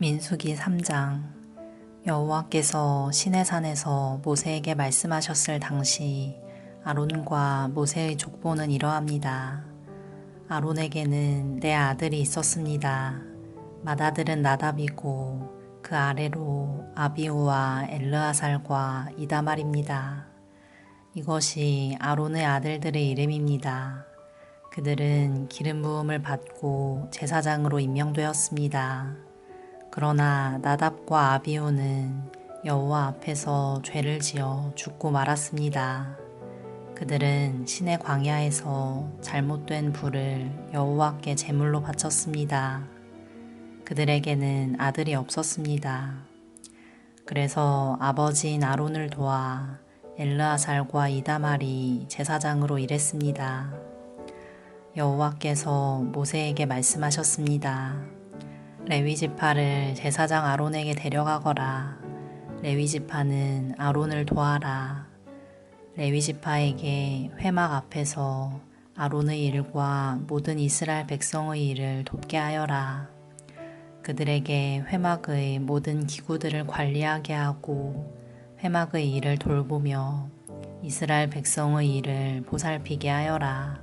민수기 3장. 여호와께서 시내산에서 모세에게 말씀하셨을 당시 아론과 모세의 족보는 이러합니다. 아론에게는 네 아들이 있었습니다. 맏아들은 나답이고 그 아래로 아비후와 엘르아살과 이다말입니다. 이것이 아론의 아들들의 이름입니다. 그들은 기름 부음을 받고 제사장으로 임명되었습니다. 그러나 나답과 아비후는 여호와 앞에서 죄를 지어 죽고 말았습니다. 그들은 시내 광야에서 잘못된 불을 여호와께 제물로 바쳤습니다. 그들에게는 아들이 없었습니다. 그래서 아버지인 아론을 도와 엘르아살과 이다말이 제사장으로 일했습니다. 여호와께서 모세에게 말씀하셨습니다. 레위 지파를 제사장 아론에게 데려가거라. 레위 지파는 아론을 도와라. 레위 지파에게 회막 앞에서 아론의 일과 모든 이스라엘 백성의 일을 돕게 하여라. 그들에게 회막의 모든 기구들을 관리하게 하고 회막의 일을 돌보며 이스라엘 백성의 일을 보살피게 하여라.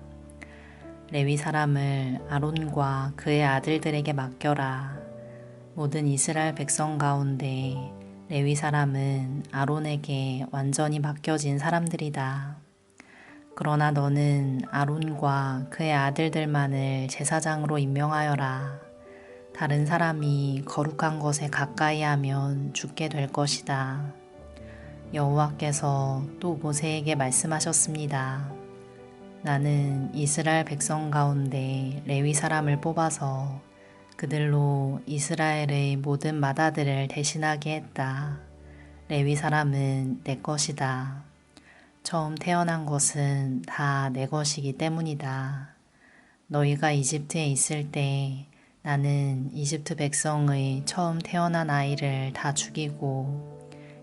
레위 사람을 아론과 그의 아들들에게 맡겨라. 모든 이스라엘 백성 가운데 레위 사람은 아론에게 완전히 맡겨진 사람들이다. 그러나 너는 아론과 그의 아들들만을 제사장으로 임명하여라. 다른 사람이 거룩한 것에 가까이 하면 죽게 될 것이다. 여호와께서 또 모세에게 말씀하셨습니다. 나는 이스라엘 백성 가운데 레위 사람을 뽑아서 그들로 이스라엘의 모든 맏아들을 대신하게 했다. 레위 사람은 내 것이다. 처음 태어난 것은 다 내 것이기 때문이다. 너희가 이집트에 있을 때 나는 이집트 백성의 처음 태어난 아이를 다 죽이고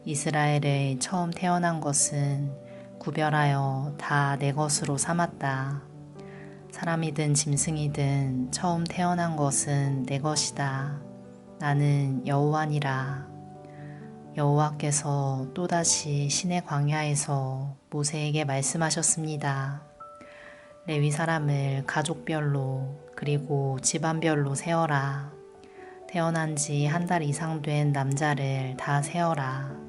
이스라엘의 처음 태어난 것은 구별하여 다 내 것으로 삼았다. 사람이든 짐승이든 처음 태어난 것은 내 것이다. 나는 여호와니라. 여호와께서 또다시 시내 광야에서 모세에게 말씀하셨습니다. 레위 사람을 가족별로 그리고 집안별로 세어라. 태어난 지 한 달 이상 된 남자를 다 세어라.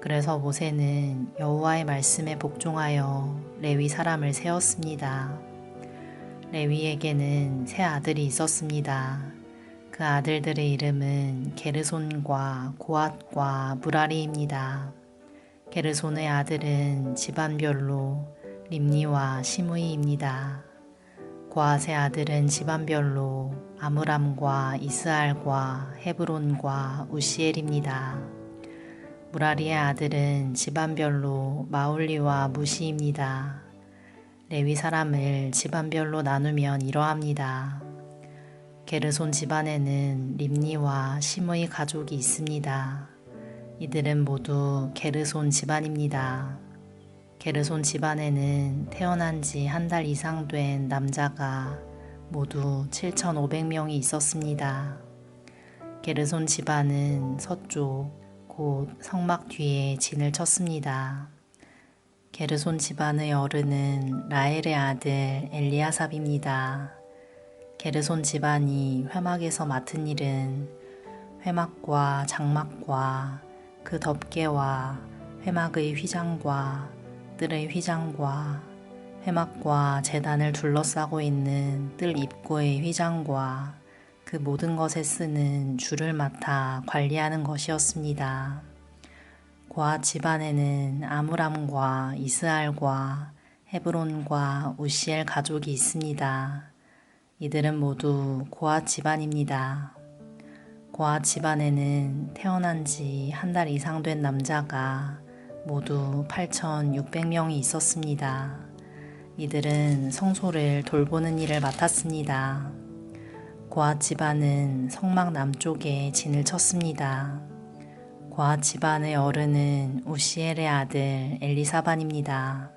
그래서 모세는 여호와의 말씀에 복종하여 레위 사람을 세웠습니다. 레위에게는 세 아들이 있었습니다. 그 아들들의 이름은 게르손과 고앗과 무라리입니다. 게르손의 아들은 집안별로 림니와 시므이입니다. 고앗의 아들은 집안별로 아므람과 이스알과 헤브론과 우시엘입니다. 무라리의 아들은 집안별로 마올리와 무시입니다. 레위 사람을 집안별로 나누면 이러합니다. 게르손 집안에는 림니와 시므이 가족이 있습니다. 이들은 모두 게르손 집안입니다. 게르손 집안에는 태어난 지 한 달 이상 된 남자가 모두 7,500명이 있었습니다. 게르손 집안은 서쪽 곧 성막 뒤에 진을 쳤습니다. 게르손 집안의 어른은 라헬의 아들 엘리아삽입니다. 게르손 집안이 회막에서 맡은 일은 회막과 장막과 그 덮개와 회막의 휘장과 뜰의 휘장과 회막과 제단을 둘러싸고 있는 뜰 입구의 휘장과 그 모든 것에 쓰는 줄을 맡아 관리하는 것이었습니다. 고앗 집안에는 아므람과 이스알과 헤브론과 우시엘 가족이 있습니다. 이들은 모두 고앗 집안입니다. 고앗 집안에는 태어난 지 한 달 이상 된 남자가 모두 8,600명이 있었습니다. 이들은 성소를 돌보는 일을 맡았습니다. 고앗 집안은 성막 남쪽에 진을 쳤습니다. 고앗 집안의 어른은 우시엘의 아들 엘리사반입니다.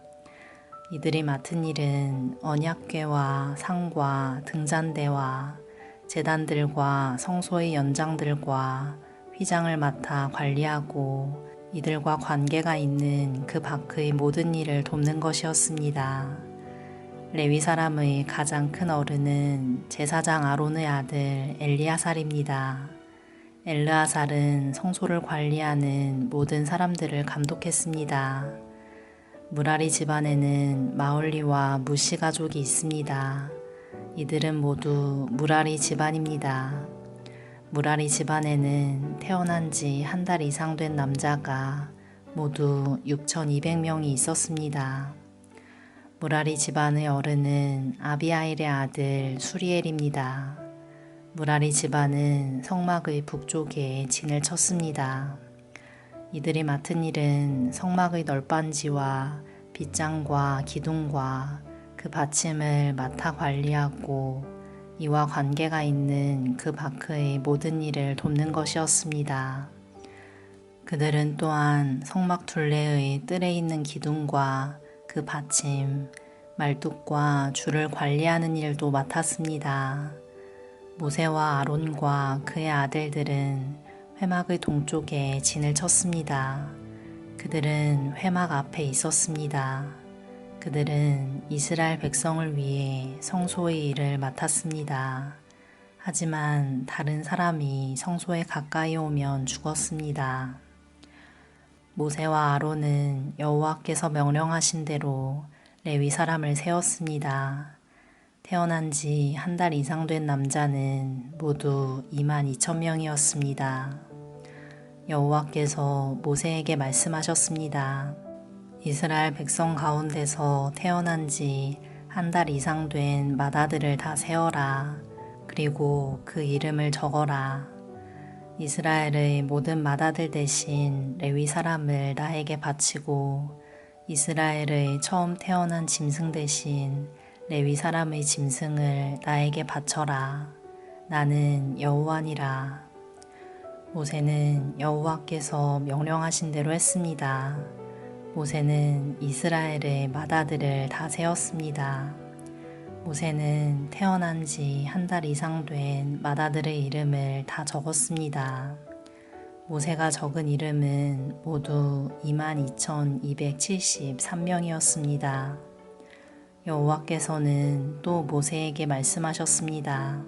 이들이 맡은 일은 언약궤와 상과 등잔대와 제단들과 성소의 연장들과 휘장을 맡아 관리하고 이들과 관계가 있는 그 밖의 모든 일을 돕는 것이었습니다. 레위 사람의 가장 큰 어른은 제사장 아론의 아들 엘리아살입니다. 엘르아살은 성소를 관리하는 모든 사람들을 감독했습니다. 무라리 집안에는 마올리와 무시 가족이 있습니다. 이들은 모두 무라리 집안입니다. 무라리 집안에는 태어난 지 한 달 이상 된 남자가 모두 6,200명이 있었습니다. 무라리 집안의 어른은 아비아일의 아들 수리엘입니다. 무라리 집안은 성막의 북쪽에 진을 쳤습니다. 이들이 맡은 일은 성막의 널빤지와 빗장과 기둥과 그 받침을 맡아 관리하고 이와 관계가 있는 그 밖의 모든 일을 돕는 것이었습니다. 그들은 또한 성막 둘레의 뜰에 있는 기둥과 그 받침, 말뚝과 줄을 관리하는 일도 맡았습니다. 모세와 아론과 그의 아들들은 회막의 동쪽에 진을 쳤습니다. 그들은 회막 앞에 있었습니다. 그들은 이스라엘 백성을 위해 성소의 일을 맡았습니다. 하지만 다른 사람이 성소에 가까이 오면 죽었습니다. 모세와 아론은 여호와께서 명령하신 대로 레위 사람을 세웠습니다. 태어난 지 한 달 이상 된 남자는 모두 22,000명이었습니다. 여호와께서 모세에게 말씀하셨습니다. 이스라엘 백성 가운데서 태어난 지 한 달 이상 된 맏아들을 다 세어라. 그리고 그 이름을 적어라. 이스라엘의 모든 맏아들 대신 레위 사람을 나에게 바치고 이스라엘의 처음 태어난 짐승 대신 레위 사람의 짐승을 나에게 바쳐라. 나는 여호와니라. 모세는 여호와께서 명령하신 대로 했습니다. 모세는 이스라엘의 맏아들을 다 세었습니다. 모세는 태어난 지 한 달 이상 된 맏아들의 이름을 다 적었습니다. 모세가 적은 이름은 모두 22,273명이었습니다. 여호와께서는 또 모세에게 말씀하셨습니다.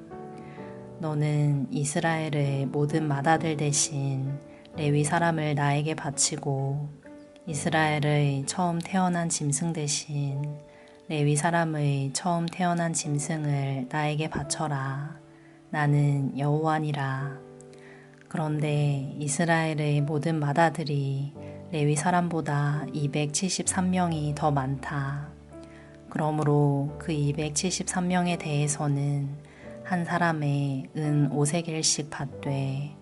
너는 이스라엘의 모든 맏아들 대신 레위 사람을 나에게 바치고 이스라엘의 처음 태어난 짐승 대신 레위 사람의 처음 태어난 짐승을 나에게 바쳐라. 나는 여호와니라. 그런데 이스라엘의 모든 맏아들이 레위 사람보다 273명이 더 많다. 그러므로 그 273명에 대해서는 한 사람의 은 5세겔씩 받되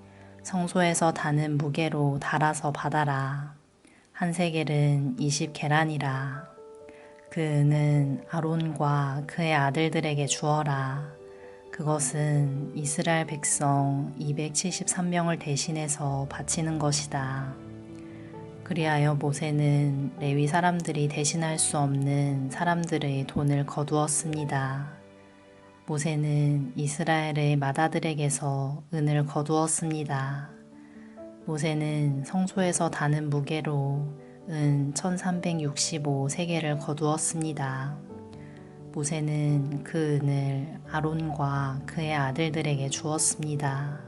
성소에서 다는 무게로 달아서 받아라. 한 세겔은 20계란이라. 그 은은 아론과 그의 아들들에게 주어라. 그것은 이스라엘 백성 273명을 대신해서 바치는 것이다. 그리하여 모세는 레위 사람들이 대신할 수 없는 사람들의 돈을 거두었습니다. 모세는 이스라엘의 맏아들에게서 은을 거두었습니다. 모세는 성소에서 다는 무게로 은 1365세겔을 거두었습니다. 모세는 그 은을 아론과 그의 아들들에게 주었습니다.